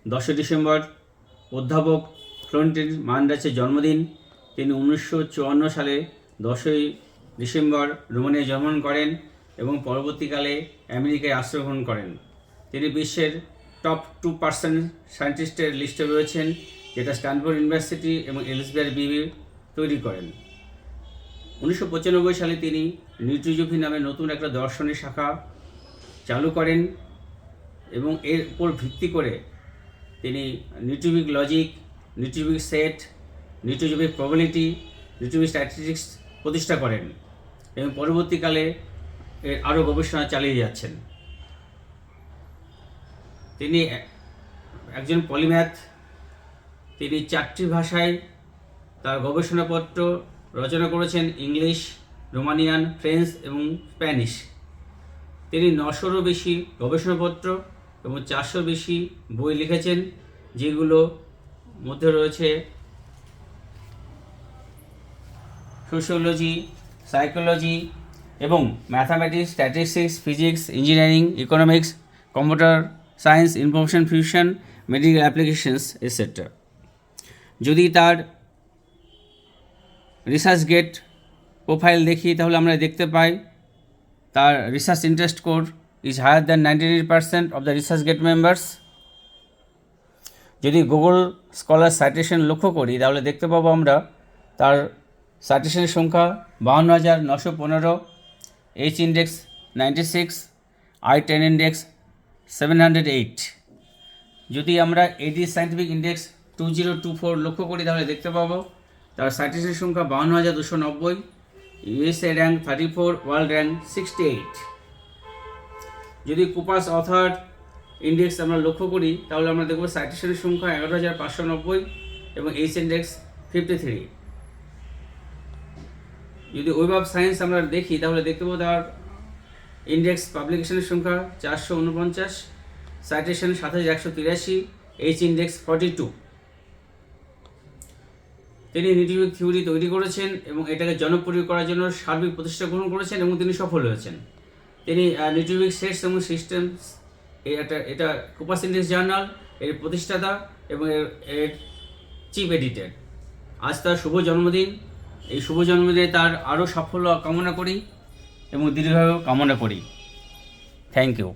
10 December অধ্যাপক Florentine মান্ডাসের জন্মদিন। তিনি 1954 সালে 10 ডিসেম্বর রোমানিয়ায় জন্মগ্রহণ করেন এবং পরবর্তীকালে আমেরিকায় আশ্রয় গ্রহণ করেন। তিনি বিশ্বের টপ 2% সায়েন্টিস্টের লিস্টে রয়েছেন, যেটা স্ট্যানফোর্ড ইউনিভার্সিটি এবং এলসেভিয়ার বিবি তৈরি করেন। 1995 সালে তিনি নিউট্রিজোফি নামে নতুন একটা দর্শনের শাখা চালু করেন এবং এর উপর ভিত্তি করে তিনি নিউট্রিবিক লজিক, নিউট্রিবিক সেট, নিউট্রিজোফিক প্রবাবিলিটি, নিউট্রিবিক স্ট্যাটিস্টিক্স প্রতিষ্ঠা করেন এবং পরবর্তীকালে এর আরও গবেষণা চালিয়ে যাচ্ছেন। তিনি একজন পলিম্যাথ। তিনি 4টি ভাষায় তার গবেষণাপত্র রচনা করেছেন: ইংলিশ, রোমানিয়ান, ফ্রেঞ্চ এবং স্প্যানিশ। তিনি 900-রও বেশি গবেষণাপত্র এবং 400 বেশি বই লিখেছেন, যেগুলো মধ্যে রয়েছে সোশিওলজি, সাইকোলজি এবং mathematics, statistics, physics, engineering, economics, computer science, information fusion, medical applications etcetera. যদি তার রিসার্চ গেট প্রোফাইল দেখি তাহলে আমরা দেখতে পাই তার research interest score is higher than 98% of the ResearchGate members. যদি গুগল স্কলার সাইটেশন লক্ষ্য করি তাহলে দেখতে পাবো আমরা তার সাইটেশনের সংখ্যা 52,915, এইচ ইন্ডেক্স 96, i10 ইন্ডেক্স 708। যদি আমরা এডি সায়েন্টিফিক ইন্ডেক্স 2024 লক্ষ্য করি তাহলে দেখতে পাবো তার সাইটেশনের সংখ্যা 52,290, ইউএসএ র্যাঙ্ক 34, ওয়ার্ল্ড র্যাঙ্ক 68। যদি কুপাস অথার ইন্ডেক্স আমরা লক্ষ্য করি তাহলে আমরা দেখব সাইটেশনের সংখ্যা 11,590 এবং এইচ ইন্ডেক্স 53। যদি ওয়েব অফ সায়েন্স আমরা দেখি তাহলে দেখতে পাবো তার ইন্ডেক্স পাবলিকেশনের সংখ্যা 449, সাইটেশন 7,183, এইচ ইন্ডেক্স 42। তিনি নিউট্রিবিক থিওরি তৈরি করেছেন এবং এটাকে জনপ্রিয় করার জন্য সার্বিক প্রচেষ্টা গ্রহণ করেছেন এবং তিনি সফল হয়েছেন। তিনি নিউট্রিবিক সেটস এবং সিস্টেমস এটা কুপাস ইন্ডেক্স জার্নাল এর প্রতিষ্ঠাতা এবং এর চিফ এডিটর। আজ তার শুভ জন্মদিন। এই শুভ জন্মদিনে তার আরও সাফল্য কামনা করি এবং দীর্ঘায়ু কামনা করি। Thank you.